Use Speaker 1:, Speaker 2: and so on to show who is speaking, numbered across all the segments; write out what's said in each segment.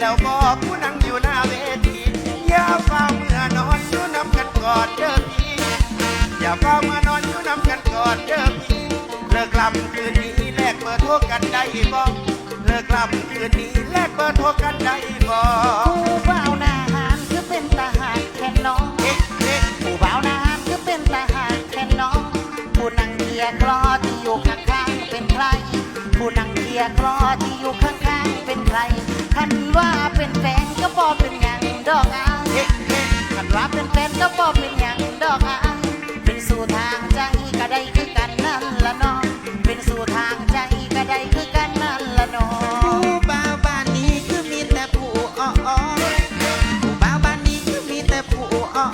Speaker 1: แล้วบอกผู้นั่งอยู่หน้าเวทีอย่าเฝ้าเมื่อนอนอยู่น้ำกันก่อนเด้อพี่อย่าเฝ้าเมื่อนอนอยู่น้ำกันก่อนเด้อพี่เลิกลำคืนนี้แลกเบอร์โทรกันได้บ่เลิกลำคืนนี้แลกเบอร์โทรกันได้บ่
Speaker 2: ผู้บ่าวนาหารคือเป็นทหารแค่น้องผู้บ่าวนาหารคือเป็นทหารแค่น้องผู้นั่งเกียร์กรอที่อยู่ข้างๆเป็นใครผู้นั่งเกียร์กรอที่อยู่ข้างๆเป็นใครคันว่าเป็นแฟนก็บอกเป็นหยังดอกอ้ายคันว่าเป็นแฟนก็บอกเป็นหยังดอกอ้ายเป็นสู่ทางใจก็ได้คือกันนั่นละน้องเป็นสู่ทางใจก็ได้คือกันนั่นละน้อง
Speaker 3: ผู้บ่าวบ้านนี้คือมีแต่ผู้อ้อผู้บ่าวบ้านนี้คือมีแต่ผู้อ้อ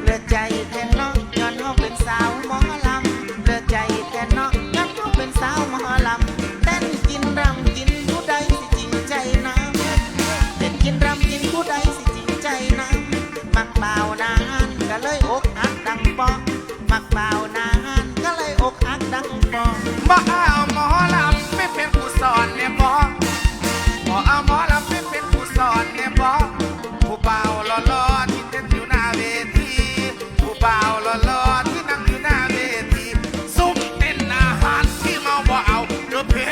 Speaker 3: เลือดใจแทนน้องย้อนเขาเป็นสาวหมอลำเลือดใจแทนน้องย้อนเขาเป็นสาวหมอลำเต้นกินรำกินผู้ใดสิจริงใจน้ำเต้นกินรำกินผู้ใดสิจริงใจน้ำมักบ่าวนานก็เลยอกหักดังปอมักบ่าวนานก็เลยอกหักดังปอ
Speaker 1: บ่เอาหมอลำไม่เป็นผู้สอนเนี่ยบ่เอาหมอลำไม่เป็นผู้สอนเนี่ยบ่ผู้เบาหล่อๆที่เต้นอยู่หน้าเวทีผู้เบาหล่อๆที่นั่งอยู่หน้าเวทีซุ่มเต้นอาหารที่เมาบ่เอาเด้อพี่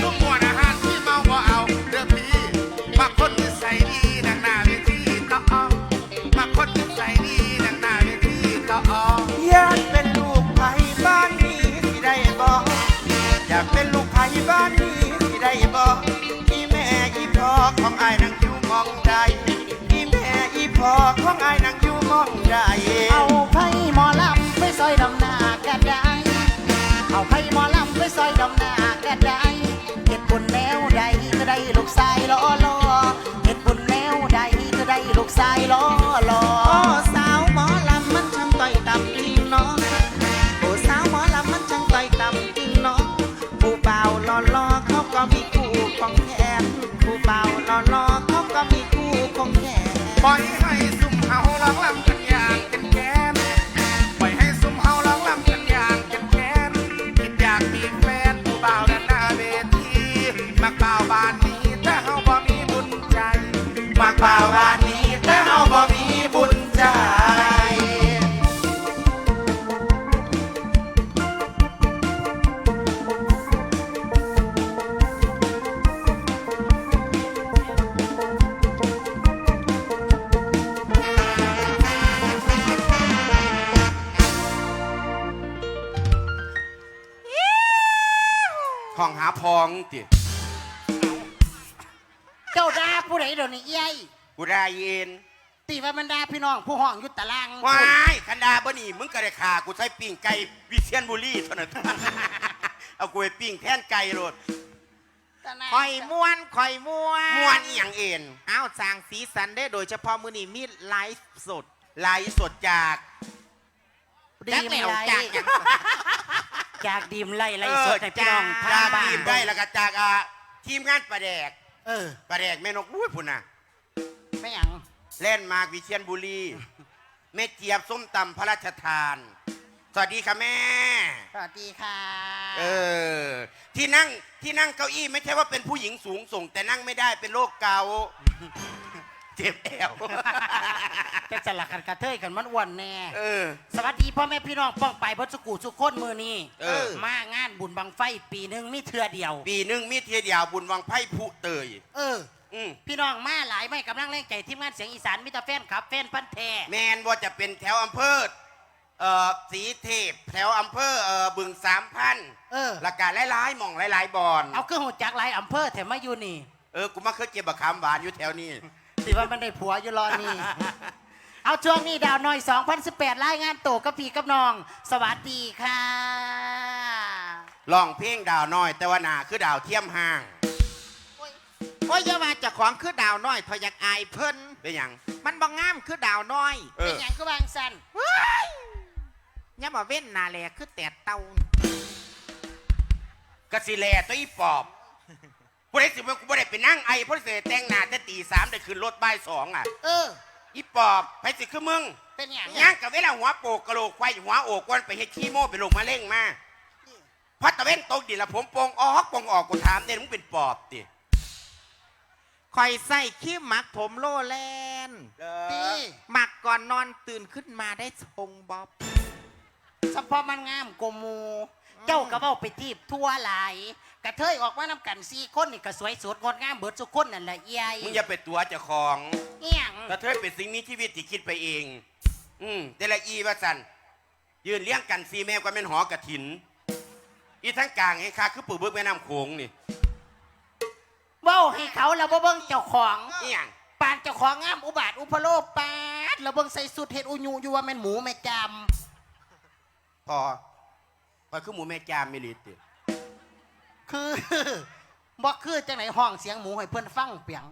Speaker 1: ซุ่มม่วนอาหารที่เมาบ่เอาเด้อพี่มาคนที่ใส่ดีนั่งหน้าเวทีต่อมาคนที่ใส่ดีนั่งหน้าเวทีต่ออยากเป็นลูกไผ่บ้านนี้สิได้บ่อยากเป็นลูกไผ่บ้านนี้สิได้บ่อีแม่อีพ่อของอ้ายนั่งอยู่มองใดอีแม่อีพ่อของอ้ายนั่งอยู่มองใด
Speaker 2: เอาไผ่หมอลำไปซอยดำหน้าก็ได้เอาไผ่หมอลำไปซอยดำหน้าก็ได้เห็ดบุญแนวใดก็ได้ลูกชายล้อเห็ดบุญแนวใดก็ได้ลูกชายล้อ
Speaker 3: โอ้สาวหมอลำมันช่างต่อยต่ำจริงเนาะโอ้สาวหมอลำมันช่างต่อยต่ำจริงเนาะผู้เบาหล่อๆเขาก็มีคู่ของแขนผู้เบาหล่อๆเขาก็มีคู่ของแขน
Speaker 1: ปล่อยให้ซุ่มเฮาร้องลำกันอย่างเป็นแกนปล่อยให้ซุ่มเฮาร้องลำกันอย่างเป็นแกนคิดอยากมีแฟนผู้บ่าวด้านหน้าเวทีมักบ่าวบ้านนี้แต่เฮาบ่มีบุญใจมักบ่าวบ้านนี้แต่เฮาบ่มีบุญใจห้องหาพองติ
Speaker 2: เจ้าดาผู้ใดเดี๋ยวนี้ยัย
Speaker 1: กูได้เย็น
Speaker 2: ตีว่ามันดาพี่น้องผู้ห้องยุตตาราง
Speaker 1: ว้ายคันดาบ่นี่มึงก็ได้ขากูใช้ปิ้งไก่วิเชียรบุรีเท่านั้นเอากูไปปิ้งแทนไก่โลด
Speaker 3: ข่อยม้วน
Speaker 1: ม่วนอีหยังเอ็น
Speaker 3: อ้าวสร้างสีสันได้โดยเฉพาะมื้อนี้มีไลฟ์สด
Speaker 1: จาก
Speaker 2: ดีมไล่จากดีมไล่สดให้พี่น้อง
Speaker 1: จากดีมได้แล้วก็จากทีมงานประแดกประแดกแม่นกอุ้ยพุ่นน่ะ
Speaker 2: ไม่หยัง
Speaker 1: เล่นมากวิเชียรบุรีแม่เจี๊ยบส้มตำพระราชทานสวัสดีค่ะแม่
Speaker 2: สวัสดีค่ะ
Speaker 1: ที่นั่งเก้าอี้ไม่ใช่ว่าเป็นผู้หญิงสูงส่งแต่นั่งไม่ได้เป็นโรคเกาต์เจ็บแอว
Speaker 2: จะสลักกันกระเทยกันมันอ้วนแน่สวัสดีพ่อแม่พี่น้องป้องไปพัชกูสุโคนมือนี้มางานบุญบังไฟปีหนึ่งมีเทือเดียว
Speaker 1: บุญบังไฟผู้เตย
Speaker 2: พี่น้องมาหลายไม่กำลังแรงใจทีมงานเสียงอีสานมิตรแฟนขับแฟนพันแท้
Speaker 1: แมนว่าจะเป็นแถวอำเภอสีเทพแถวอำเภอบึง3,000ละกาหลายๆหม่องหลายๆบอน
Speaker 2: เอาเครื่องหัวจักรหลายอำเภอแถมมาอยู่นี่
Speaker 1: กูมาเคยเก็บบักขามหวานอยู่แถวนี้
Speaker 2: สิว่ามันได้ผัวอยู่รอนี่เอาช่วงนี้ดาวน้อย2018รายงานโตกับพี่กับน้องสวัสดีค่ะ
Speaker 1: ร้องเพลงดาวน้อยแต่ว่าหนาคือดาวเทียมห่าง
Speaker 3: โอ้ยอย่ามาจากของคือดาวน้อยทออยากอายเพิ่น
Speaker 1: เป็นหยัง
Speaker 3: มันบ่งามคือดาวน้อย
Speaker 2: เป็นหยังคือบางสัน
Speaker 3: อย่ามาเว้นนาแลคือแตดเต้
Speaker 1: ากะสิแลตัวอีปอบผู้ใดสิมันกูบ่ได้ไปนั่งไอเพราะเสแต่งหน้าแต่ตี 3ได้ขึ้นรถบ่าย 2อีปอบไปสิคือมึง
Speaker 2: เป็นหยัง
Speaker 1: ย่างกับเวลาหัวโปกกะโหลกไฟหัวโอกวนไปเฮ็ดขี้โม่ไปลงมาเล่งมาพัดตะเว้นตกดินละผมปงออกกูถามเนี่ยมึงเป็นปอบติ
Speaker 3: คอยใส่ขี้หมักผมโลแลนด์
Speaker 2: ตี
Speaker 3: หมักก่อนนอนตื่นขึ้นมาได้ทรงบ๊อบ
Speaker 2: เฉพาะมันงามกว่าหมูเจ้าก็เว้าไปทีบทั่วหลายกระเทยออกมานํกัน4คนนี่ก็สวยสดงดงามเบิดทุกคนนั่นแหละเอีย
Speaker 4: มึงอย่าไปตัวเจ้าของ
Speaker 2: เอียง
Speaker 4: กระเทยเป็นสิ่งมีชีวิตที่คิดไปเอง แต่ละอีว่าสันยืนเลี้ยงกันซีแม่กว่าเป็นหอกระถิน อีทั้งกลางไอ้คาคือปู่เบิกแม่น้ำโขงนี่
Speaker 2: เว้าให้เขาแล้วบ่เบิ่งเจ้าของ
Speaker 4: อีหยัง
Speaker 2: ปานเจ้าของงามอุบาทอุพโลปาดแล้วเบิ่งใส่สุดเฮ็ดอุญูอยู่ว่าแม่นหมูแม่จำ
Speaker 4: พอคือหมูแม่จามมิลิติ
Speaker 2: คือ บ่คือจังไหนห้องเสียงหมูให้เพิ่นฟังเปียง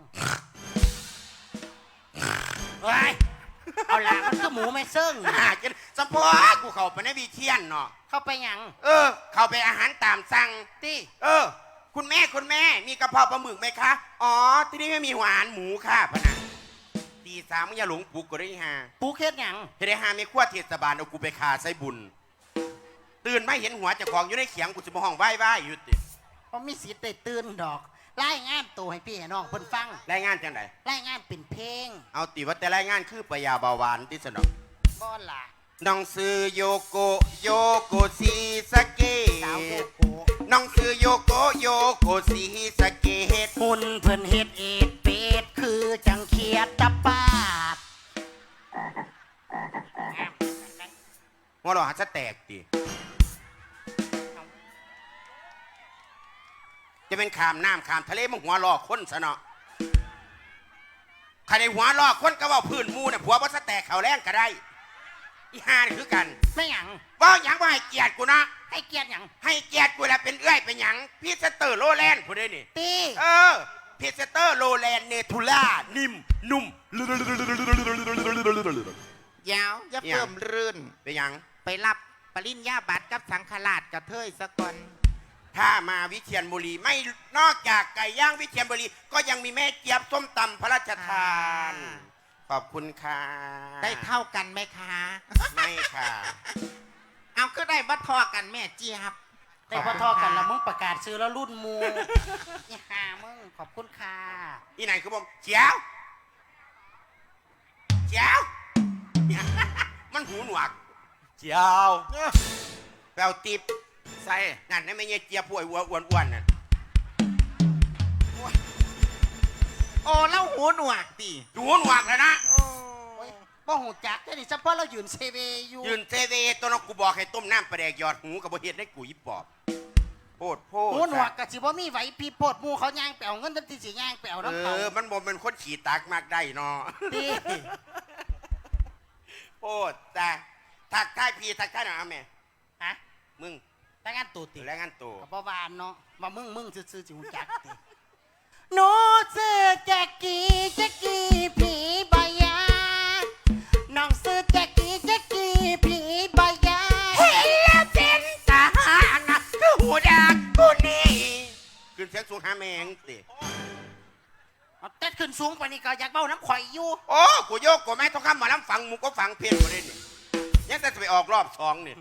Speaker 2: เฮ้ยเอาล่ะมันคือหมูไม่เซิ่ง
Speaker 4: จนสะพอกูเข้าไปในวีเทียนเนาะ
Speaker 2: เข้าไปหยัง
Speaker 4: เข้าไปอาหารตามสั่ง
Speaker 2: ติ
Speaker 4: คุณแม่มีกระเพาะปลาหมึกไหมคะอ๋อที่นี่ไม่มีหวานหมูค่ะพะนะตีสามมึงอย่าหลงปลุกกูได้ฮะ
Speaker 2: ปูเฮ็ดหยัง
Speaker 4: เฮดฮามีขั้วเทศบาลเอากูไปคาใส่บุญตื่นไม่เห็นหัวเจ้าของอยู่ในเขียงกูจะมาห้องไหว้อยู่ติ
Speaker 2: บ่มีสิทธิ์ได้ตื่นดอกรายงานตัวให้พี่ให้น้องเพิ่นฟัง
Speaker 4: รายงานจังได
Speaker 2: รายงานเป็นเพลง
Speaker 4: เอาติว่าแต่รายงานคือปยาเบาหวานที่สนอง
Speaker 2: บ่ล่ะ
Speaker 4: น้องซื้อโยโกซีสะเก
Speaker 2: สาวโย
Speaker 4: ต
Speaker 2: โก
Speaker 4: น้องซื้อโยโกซีสะเกต
Speaker 2: หุ่นเพิ่นเฮ็ดเอ็ดเป็ดคือจังเขียดตะปาด
Speaker 4: หัวเราะหัดสะแตกติจะเป็นขามน้ำขามทะเลมึงหัวลอกคนซะเนาะใครในหัวลอกคนก็ว่าพื้นมูเนี่ยผัวบ่สะแตกเขาแรงก็ได้อีห่านี่คือกัน
Speaker 2: ไม่หยัง
Speaker 4: ว่าหยังว่าให้เกียรติกูนะ
Speaker 2: ให้เกียรติหยัง
Speaker 4: ให้เกียรติกูแล้วเป็นเอื้อยเป็นหยังพี่สเตอร์โลแลนด์ผู้ใดนี่
Speaker 2: ตี
Speaker 4: พีเซเตอร์โลแลนด์เนทูล่านิ่มนุ่ม
Speaker 3: ยาวอย่าเพิ่มรื่น
Speaker 4: เป็นหยัง
Speaker 3: ไปรับปริญญาบัตรกับสังฆราชกระเทยซะก่อน
Speaker 4: ถ้ามาวิเชียรบุรีไม่นอกจากไก่ย่างวิเชียรบุรีก็ยังมีแม่เจี๊ยบส้มตำพระราชทาน ขอบคุณค่ะ
Speaker 3: ได้เท่ากันไหมคะ
Speaker 4: ไม่ค่ะ
Speaker 3: เอาก็ได้บัตรทอกันแม่เจี๊ยบ
Speaker 2: แต่พอทอกันแล้วมึงประกาศซื้อแล้วรุ่นหมูนี่หามึงขอบคุณค่ะ
Speaker 4: อีไหนคือผมเจียวมันหูหนวกเจียวแปลวติบ
Speaker 3: ใส่
Speaker 4: นั่นนั่นไม่ใช่เจี๊ยบป่วยอ้วนๆน่ะ
Speaker 3: โอ้เล่าหูหนวกตี
Speaker 4: หูหนวกแล้วนะ
Speaker 3: โอ้
Speaker 2: โอ้ยบ่หูจักแค่นี้เฉพาะเรายืนเซเวอยู่
Speaker 4: ยืนเซเวตัวน้องกูบอกให้ต้มน้ำปลาแดกหยอดหูกับบ่เฮ็ดได้กูยิบปอบโพด
Speaker 2: หูหนวกกะสิบ่มีไหวพี่โพดหมูเขาย่างแปวเงินทันทีสิย่างแปวน้ำเขา
Speaker 4: มันบ่เป็นคนขี่ตากมากได้เนาะ
Speaker 2: ตี
Speaker 4: โพดจ้าทักทายพี่ทักทายหน่อยเอาแม่
Speaker 2: ฮะ
Speaker 4: มึง
Speaker 2: แต่งานตัวติ
Speaker 4: แล้วงานตัว
Speaker 2: กับบ่วานเนาะว่ามึงซื่อๆสิหูจักติหนูซื้อแจ็กกี้ผีใบยาน้องซื้อแจ็กกี้ผีใบยา
Speaker 4: เห็นแล้วเป็นทหารนะคือหูดักกูนี่ขึ้นเสียงสูงหาแมงติ
Speaker 2: เอาเต้นขึ้นสูงไปนี่ก็อยากเบ้าน้ำข่อยอยู่
Speaker 4: โอ้กูโยกกูแม่ต้องคำหมาล้ำฟังมึงก็ฟังเพลงมาเลยนี่ยังแต่จะไปออกรอบสองนี่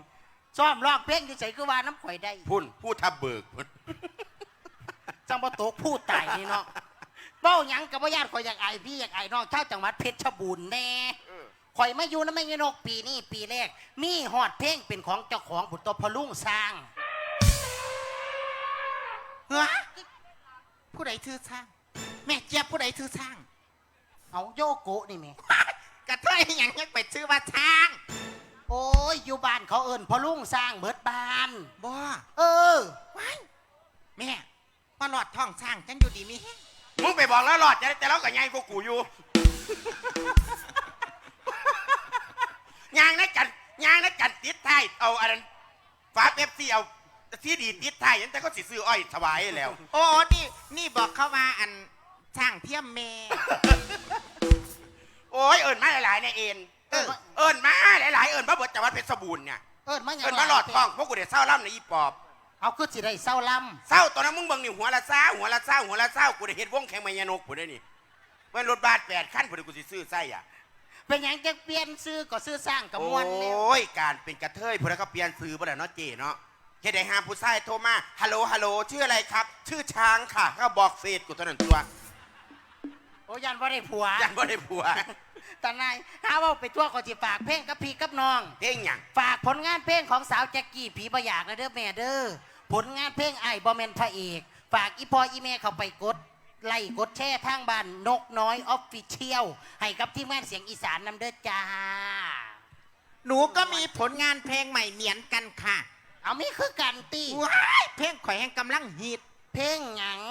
Speaker 2: ซ้อมร้องเพลงอยู่ใส่คือว่าน้ำข่อยได้
Speaker 4: พุ่นผู้ทับเบิกพุ่น
Speaker 2: จังบ่ตกผู้ตายนี่เนาะเบ้าหยังกับว่าญาติข่อยอยากไอายพี่อยากไอายน้องชาวจังหวัดเพชรบูรณ์แน่ข่อยมาอยู่น้ำแม่ยนกปีนี้ปีแรกมีฮอดเพลงเป็นของเจ้าของบุตรพลุงสร้าง
Speaker 3: เฮ้ยผู้ใดถือช่างแม่เจี๊ยบผู้ใดถือช่าง
Speaker 2: เอาโยโกะนี่แม่
Speaker 3: กระเทยยังไปชื่อว่าช่าง
Speaker 2: โอ้ยอยู่บ้านเขาเอิ้นพลุงสร้างเบิดบ้าน
Speaker 3: บ่
Speaker 2: เออ
Speaker 3: ว้ายแม่มาหลอดท้องช่างจังอยู่ดีมีแฮง
Speaker 4: มึงไปบอกแล้วหลอดจะได้แต่เรากับยายกูอยู่ยางนักกันติดท้ายเอาอันนั้นฝาเป๊ปซี่เอาซีดีติดท้ายยันแต่ก็สิซื้ออ้อยถวายแล้ว
Speaker 3: โอ้นี่บอกเขาว่าอันช่างเทียมแม่
Speaker 4: โอ้ยเอิญมาหลายๆในเอ็นเอิญมาหลายๆเอิญมาเบิดจังหวัดเพชรบูรณ์เนี่ย
Speaker 2: เอิ้นมาหยัง
Speaker 4: เอิญมาหลอดทองพวกกูเดี๋ยวเศร้าล่ำในอีปอบ
Speaker 2: เอาคือสิได้เศร้าล
Speaker 4: เศร้าตอนนั้นมึงเบิ่งนี่หัวละเศร้ากูได้เห็นวงแข่งมายานกกูได้นี่เมื่อรถบัส8 คันกูได้กูสิซื้อไส้อ่ะ
Speaker 2: ำเป็นหยังจะเปลี่ยนซื้อก็ซื้อสร้างกับม
Speaker 4: โอ
Speaker 2: วลแล้ว
Speaker 4: ้ยการเป็นกระเทยพวกนั้นก็เปลี่ยนซื้อบ่ได้เนาะเจเนาะเฮ็ดได้หาผู้ชายโทรมาฮัลโหลชื่ออะไรครับ ชื่อช้างค่ะเขาบอกเฟซกูเท่านั้นตัว
Speaker 2: อ้ยันว่าได้ผัว
Speaker 4: ยันบ่ได้ผัว
Speaker 2: ตานายหาว่าไปทั่วก็สิฝากเพลงกับพี่กับน้อง
Speaker 4: เพลงหยัง
Speaker 2: ฝากผลงานเพลงของสาวแจ็กกี้ผีบ่อยากนะเด้อแม่เด้อผลงานเพลงไอ้บ่แม่นพระเอกฝากอีพออีแม่เข้าไปกดไล่กดแช่ทางบ้านนกน้อยออฟฟิเชียลให้กับทีมงานเสียงอีสานนำเด้อจ้า
Speaker 3: หนูก็มีผลงานเพลงใหม่เหมือนกันค่ะ
Speaker 2: เอามีคือกันตี
Speaker 3: ว้ายเพลงข่อยแห่งกำลังฮิต
Speaker 2: เพลงหยัง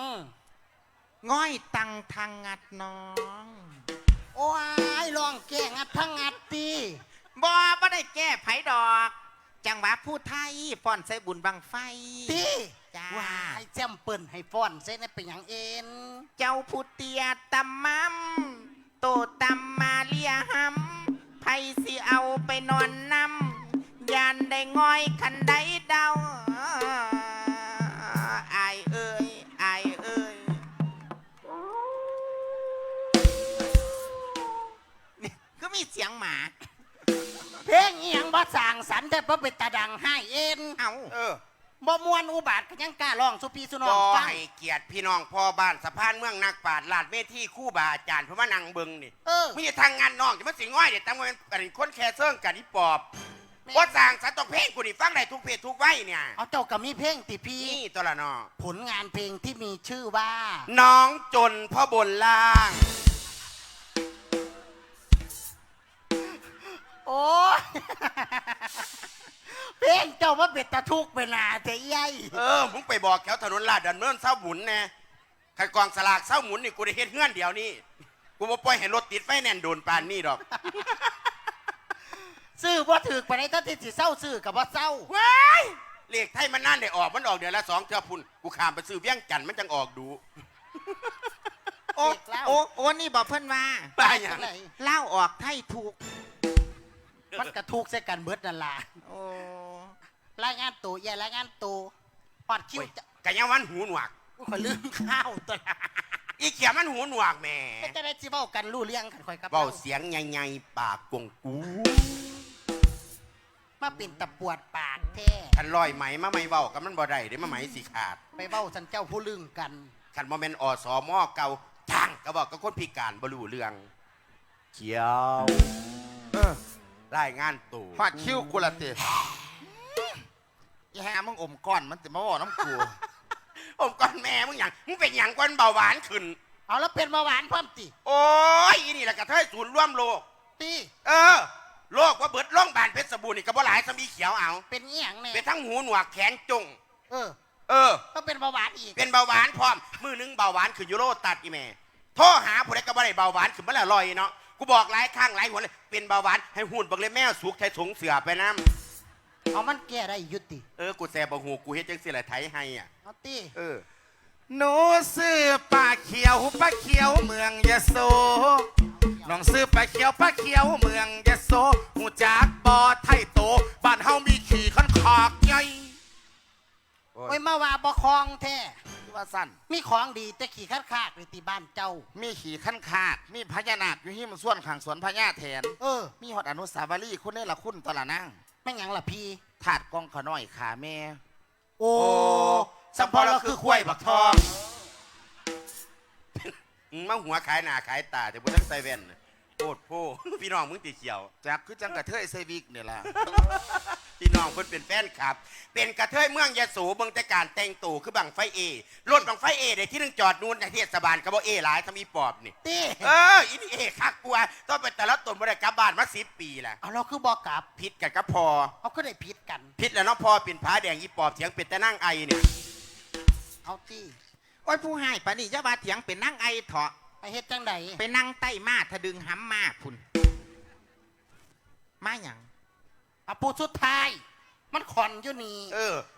Speaker 3: ง่อยตังทางงัดน้อง
Speaker 2: โอ้ยลองแก้งัดทั้งงัดตี
Speaker 3: บ่ได้แก้ไผดอก จังหวะผู้ไทยฟ้อนใส่บุญบังไฟ
Speaker 2: ตี
Speaker 3: จ้า
Speaker 2: ว้ายแจมเปิ่นให้ฟ้อนเส้นเป็นหยังเอ็น
Speaker 3: เจ้าผู้เตียตำมัมโตตำมาเลียหำไผสิเอาไปนอนนำยานได้ง่อยคันได้เดาอายเอ้ยอายเอ้ยนี่ก็มีเสียงหมา
Speaker 2: เพลงอีหยังบ่สั่งสรรค์แต่บ่เป็นตาดังให้เอ็น
Speaker 3: เอา
Speaker 2: บ่มวนอุบาทก็ยังกล้าร้องสุพีสุนอ
Speaker 4: บ่
Speaker 2: งฟัง
Speaker 4: ให้เกียรติพี่น้องพ่อบ้านสะพานเมืองนักปราชญ์ลาดเมธีคู่บาอาจารย์เพราะว่านั่งเบิ่งนี่
Speaker 2: เออ
Speaker 4: มีแต่ทางงานน้องจะมาสิง่อยเดี๋ยวตั้งไว้เป็นคนแค่เซิ่งกันอีปอบว่าสร้างสัตว์ตกเพลงกูนี่ฟังได้ทุกเพศทุกไว้เนี่ย
Speaker 2: เอาเจ้ากับมีเพลงติพี่
Speaker 4: นี่ตัวละเนาะ
Speaker 2: ผลงานเพลงที่มีชื่อว่า
Speaker 4: น้องจนพ่อบนล่าง
Speaker 2: โอ้ย เพลงเจ้าว่าเป็ดตะทุกไปหนาแต่ใหญ่
Speaker 4: มึงไปบอกแถวถนนลาดดันเนินเศร้าหมุนแน่ขันกองสลากเศร้าหมุนนี่กูได้เฮ็ดเงื่อนเดียวนี่กูบ่ปล่อยให้รถติดไฟแน่นโดนปานนี่ดอก
Speaker 2: ซื้อว่าถือไปในทันทีสิเศร้าซื้อกับว่าเศร้า
Speaker 4: ว้ายเลขไทยมันนั่นได้ออกมันออกเดือนละ2 เทื่อพุ่นกูข้ามไปซื้อเวียงจันทน์มันจังออกดู
Speaker 3: โอ้
Speaker 2: เด็กเล่า
Speaker 3: โอ้นี่บอกเพิ่นว่า
Speaker 4: ป้าอย่าง
Speaker 2: ไหน
Speaker 3: เล่าออกไทยถูก
Speaker 2: มันกระทุกใส่กันเบิดนั่นล่ะ
Speaker 3: โอ้
Speaker 2: รายงานตัวอย่ารายงานตัวปอดคิว
Speaker 4: โอ้ย
Speaker 2: จะ
Speaker 4: กะยังวันหูหนวก
Speaker 2: อุ้ยข่อยลืมข้าวตัวละ
Speaker 4: อีเขียมันหูหนวกแหม่
Speaker 2: ไม่จะได้สิเว้ากันรู้เรื่องกันข่อยกับ
Speaker 4: เบาเสียงใหญ่ๆปากกวงกู
Speaker 2: มาเป็นตะปวดปากแท้
Speaker 4: คันลอยไหมมาไม่เบากับมันบ่ได้เดี๋ยวมาไหมสิขาด
Speaker 2: ไปเว้าสันเจ้าผู้ลึงกัน
Speaker 4: คันบ่แม่นอสมเก่าจ้างก็บอกกับคนพิการบ่รู้เรื่องเขียวรายงานตัว
Speaker 1: ฟาดคิ้วกูละติอีแห่มึงอมก้อนมันจะมาบอกน้ำกู
Speaker 4: อมก่อนแม่มึงหยังมึงเป็นหยังก่อนเบาหวานขึ้น
Speaker 2: เอาแล้วเป็นเบาหวานพร้อมติ
Speaker 4: โอ้ยอีนี่แหละกระเทยศูนย์ร่วมโลก
Speaker 2: ตี
Speaker 4: โลกว่าเบิดล่องบานเพชรบูรณ์นี่ก็บ่หลายสมีเขียวเอา
Speaker 2: เป็นเงี้ยงเนี่ย
Speaker 4: เป็นทั้งหูหนวกแขนจง
Speaker 2: เออ ก็เป็นเบาหวานอีก
Speaker 4: เป็นเบาหวานพร้อมมือนึงเบาหวานขึ้นยูโรตัดอีแม่โทรหาผู้ใดก็บ่ได้เบาหวานขึ้นมาแล้วลอยเนาะกูบอกหลายครั้งหลายหนเลยเป็นเบาหวานให้หุ่นบักเลยแมวสุกใช้ถุงเสือไปน้
Speaker 2: เอามันแก้ได้ยุติ
Speaker 4: ำกูแซ่บหูกูเฮ็ดจังสิแหละไทยให้อ่ะ
Speaker 2: เอาตี
Speaker 1: หนูซื้อปลาเขียวเมืองยะโสน้องซื้อปลาเขียวเมืองยะโสหูจากบ่อไทยโตบ้านเฮามีขี่ขันขากใหญ่
Speaker 2: โอ้ยมาว่าบ่คลองแท้
Speaker 1: ที่ว่าสั้น
Speaker 2: มีของดีแต่ขี่คาดเลยตีบ้านเจ้า
Speaker 1: มีขี่ขันขาดมีพญานาคอยู่ที่มันส่วนขังสวนพญาแทน มีฮอดอนุสาวรีย์คุณนี่ละคุณตวละนั่ง
Speaker 2: แม่งหยังล่ะพี่
Speaker 1: ถาดกองขน้อยขาแม่
Speaker 2: โอ้
Speaker 4: สัมพอเราคือควายบักทองมาหัวขายหน้าขายตาแต่พวกทั้งไซเว่นโคตรโพพี่น้องมึงตีเขียว
Speaker 1: จากคือจังกระเทยเซวิกเนี่ยล่ะ
Speaker 4: พี่น้องเพิ่นเป็นแฟนคลับ เป็นกระเทยเมืองยะโสเบิ่งแต่การแต่งตัวคือบังไฟเอรถบังไฟเอได้ที่นึงจอดนู่นในเทศบาลก็บ่เอหลายทำอีปอบนี่
Speaker 2: ตี
Speaker 4: อีนี่เอคักกลัวต้องเป็นแต่ละตนบ่ได้กลับบ้านมา10 ปีละ
Speaker 2: เอาเราคือบอกกลับ
Speaker 4: ผิดกันก็พอ
Speaker 2: เอาก็ได้ผิดกัน
Speaker 4: ผิดแล้วเนาะพอเป็นผาแดงอีปอบเถียงเป็นแต่นั่งไอเนี่ย
Speaker 2: เอาตี
Speaker 3: โอ้ยผู้ให้ปานนี่จะบาเถียงเป็นนั่งไอเถาะ
Speaker 2: ไปเฮ็ดจังได
Speaker 3: ไปนั่งใต้มาทะดึงหำมาพุ่นมาหยัง
Speaker 2: เอาปูสุดท้าย มันขอนอยู่นี่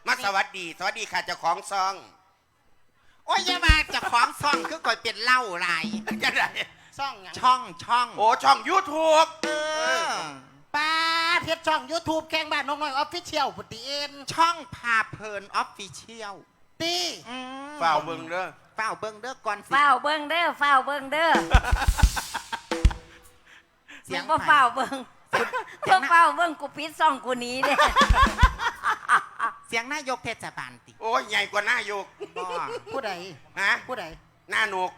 Speaker 4: มาสวัสดีค่ะเจ้าของซอง
Speaker 3: โอ้ยอย่ามาเจะของซ่องคือก่อยเป็นเหล้าลาย
Speaker 4: จังได
Speaker 2: ซ่องหยัง
Speaker 3: ช่อง
Speaker 4: โอ้ช่อง YouTube
Speaker 2: ป้าเพชรช่อง YouTube แข่งบ้านน้องน้อยออฟฟิเชียลพุทธิเอ็น
Speaker 3: ช่องพาเพลินออฟฟิเชียล
Speaker 2: ตี
Speaker 4: ฝ่าวเบิ่งเด้อ
Speaker 3: เฝ้าเบิ่งเด้อก่อนสิ
Speaker 5: เฝ้าเบิ่งเด้อเฝ้าเบิ่งเด้อ
Speaker 3: เสียง
Speaker 5: บ่
Speaker 3: ไผ่
Speaker 5: เฝ้าเบิ่งบ่เฝ้าเบิ่งกูปิดซ่องกูหนี้เด้
Speaker 3: เสียงนายกเทศบาลติ
Speaker 4: โอ้ยใหญ่กว่าหน้าโยก
Speaker 3: บ่
Speaker 2: ผู้ใด
Speaker 4: ฮะ
Speaker 2: ผู้ใด
Speaker 4: หน้านก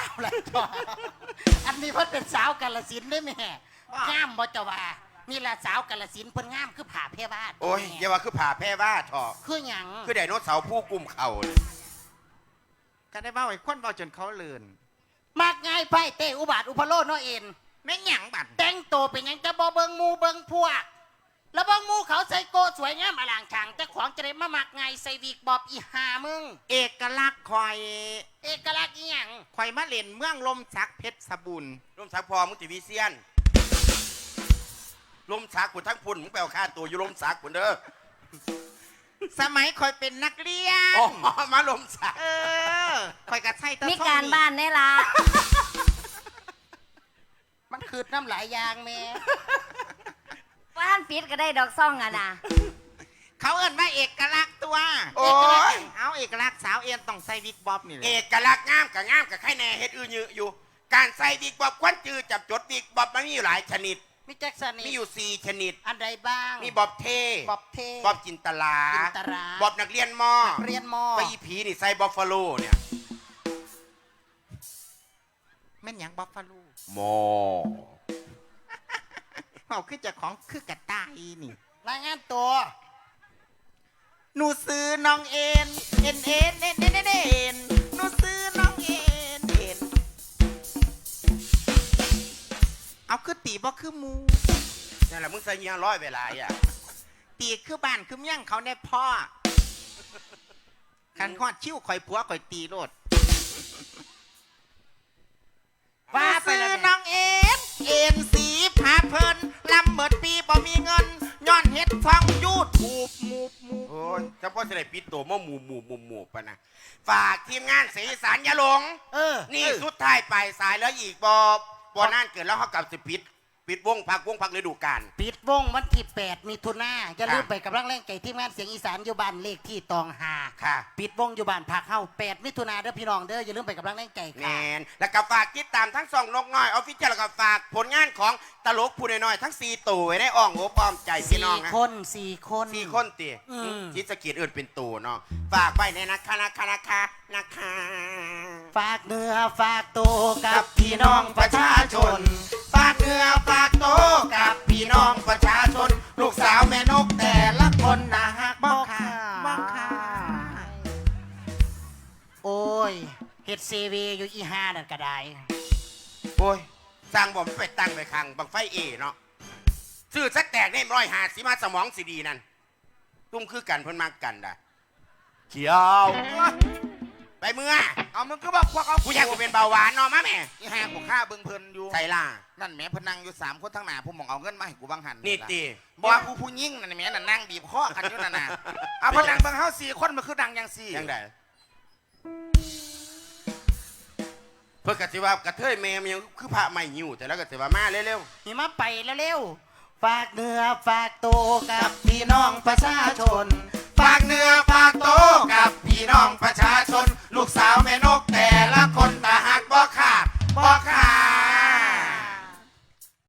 Speaker 2: เอาละจ้ะอันนี้เพิ่นเป็นสาวกาฬสินธุ์ได้แม่งามบ่เจ้าว่านี่ล่ะสาวกาฬสินธุ์เพิ่นงามคือผ้าเพบาท
Speaker 4: โอ้ยอย่าว่าคือผ่าแพร่ว่าทอะ
Speaker 2: คือหยัง
Speaker 4: คือไดโนเสาร์ผู้กลุ่มเข่าเลย
Speaker 3: ก็ได้เบ้าไอ้คนเบ้าจนเขาเลือน
Speaker 2: มักง่ายไพ่เตอุบาทอุพโลเนาะเอ็น
Speaker 3: แม่นหยังบัด
Speaker 2: แต่งตัวเป็นหยังจะบ่เบิ่งหมู่เบิ่งพวก แล้วเบิ่งหมู่เขาใส่โกสวยงามอลางฉางแต่ของจะได้มามักง่ายใส่วิกบอบอีหามึง
Speaker 3: เอกลักษณ์คอย
Speaker 2: เอกลักษณ์อีหยัง
Speaker 3: คอยมาเล่นเมืองลมสักเพชรสบุญ
Speaker 4: ร่มสักพอมึงติวิเซียนร่มสักกูทั้งพุ่นมึงแปลค่าตัวอยู่ร่มสักกูเด้อ
Speaker 3: สมัยคอยเป็นนักเรียน
Speaker 4: อ๋อมาร่มสัก
Speaker 3: คอยกระใช่ตะ
Speaker 5: มี
Speaker 3: ท่อ
Speaker 5: การ
Speaker 3: นี่
Speaker 5: บ้านแน่ละ
Speaker 2: มันคือน้ำหลายอย่างแม่
Speaker 5: บ้านปิดก็ได้ดอกซ่องอะนะ
Speaker 3: เขาเอิ้นว่าเอกลักษณ์ตัว
Speaker 4: โอ้ย
Speaker 3: เอาเอกลักษณ์สาวเอ็นต้องใส่วิกบ๊อบนี่แหละ
Speaker 4: เอกลักษณ์งามกับงามกับใครแน่เฮ็ดอื้อยืออยู่ การใส่วิกบ๊อบควันจือจับจดวิกบ๊อบมันมีอยู่หลายชนิด
Speaker 2: มีแจ็คสัน
Speaker 4: มี
Speaker 2: นี่
Speaker 4: อยู่ 4 ชนิด
Speaker 2: อันใดบ้าง
Speaker 4: มีบ๊อบเท่
Speaker 2: บอบเท
Speaker 4: บ๊อบจินตลา
Speaker 2: จินตลา
Speaker 4: บ๊อบนักเรียนมอ
Speaker 2: เรียนมอ
Speaker 4: ไปอีผีนี่ใส่บ๊อบฟาโลเนี่ย
Speaker 3: แม่นหยังบ๊อบฟาลู
Speaker 4: มอ
Speaker 3: เอาคือเจะของคือกระต่ายนี่
Speaker 2: รายงานตัว
Speaker 3: หนูซื้อน้องเอ็นเอ็นเอ็นเอ็นเอ็นเอ็นเอ็นหนูซื้อน้องเอ็นเอ็นเอาคือตีบ่คือหมู
Speaker 4: นั่นแหละมึงใส่เงี้ยร้อยเวลาอ่ะ
Speaker 3: ตีคือบ้านคือเมี่ยงเขาในพ่อคันฮอดชิวข่อยผัวข่อยตีโลด
Speaker 2: ว่า
Speaker 3: ว่า
Speaker 2: ไป
Speaker 3: ซื้อ
Speaker 2: แล้วแม่
Speaker 3: น้องเอ็นเอ็นสีพาเพลินลำเบิดปีบ่มีเงินย้อนเฮ็ดฟังยูทูบมูบมูบ
Speaker 4: โอ้ยเฉพาะจะได้ปิดตัวมาหมู่ปะนะฝากทีมงานสีสารอยาหลง นี่สุดท้ายไปสายแล้วอีกบอนั่นเกิดแล้วเขากลับสิปิดวงพักฤดูกาล
Speaker 2: ปิดวงวันที่8มิถุนาอย่าลืมไปกับร่างแรงไก่ทีมงานเสียงอีสานอยู่บ้านเลขที่ตองหา
Speaker 4: ค่ะ
Speaker 2: ปิดวงอยู่บ้านพักเฮา8มิถุนาเด้อพี่น้องเด้ออย่าลืมไปกับร่างแรงไก่
Speaker 4: แม
Speaker 2: ค่ะ
Speaker 4: นแล้วก็ฝากติดตามทั้งสองนกน้อยออฟฟิเชียลแล้วก็ฝากผลงานของตลกผู้น้อยๆทั้ง4ตัวไว้ในอ่องโอบอ้อมใจพี่น้องนะ
Speaker 2: 4 คน
Speaker 4: 4 คนตี
Speaker 2: อืม
Speaker 4: ชิดสะกิดอื่นเป็นตัวเนาะฝากไว้ในนะคะนะคะ
Speaker 2: ฝากเนื้อฝากตัวกับพี่น้องประชาชน
Speaker 4: ฝากเนื้อฝากโตวกับพี่น้องประชาชน ลูกสาวแม่นกแต่ละคนนะฮัก
Speaker 2: บ่
Speaker 4: บ่
Speaker 2: ค่ะ
Speaker 3: บ้าค่ะ
Speaker 2: โอ้ยเฮ็ดเซเวอยู่อีห้านั่นก็ได้
Speaker 4: โอ้ยสร้างบ่มไปตั้งไปขังบังไฟเอเนาะซื้อสักแตกได้150มาสมองสิดีนั่นตุ้มคือกันเพิ่นมากกันด่ะเขียวไปเมื่อ
Speaker 1: เอามึงก็บอกพวกเอา
Speaker 4: กูอยากกูเป็นเบาหวานเนาะมาแม่
Speaker 1: อีห่ากูฆ่าเบิ่งเพลินอยู่
Speaker 4: ใส่ล่า
Speaker 1: นั่นแหม่เพนนังอยู่3 คนทั้งหน้าผมมองเอาเงินมาให้กูบังหัน
Speaker 4: นี่ตี
Speaker 1: บอกว่าผู้ยิ่งนั่นแหม่นั่นนั่งบีบคอกันอยู่นั่นน่ะเอาเพนนังเบิ่งเฮา4 คนมันคือดังยังสี่
Speaker 4: ยังไงเพื่อกสิว่ากระเทยแม่มันยังคือพระไม่หิวแต่แล้วกสิว่ามาเร็ว
Speaker 2: นี่มาไปเร็วๆฝากเนื้อฝากตัวกับพี่น้องประชาชน
Speaker 4: ๆฝากเนื้อ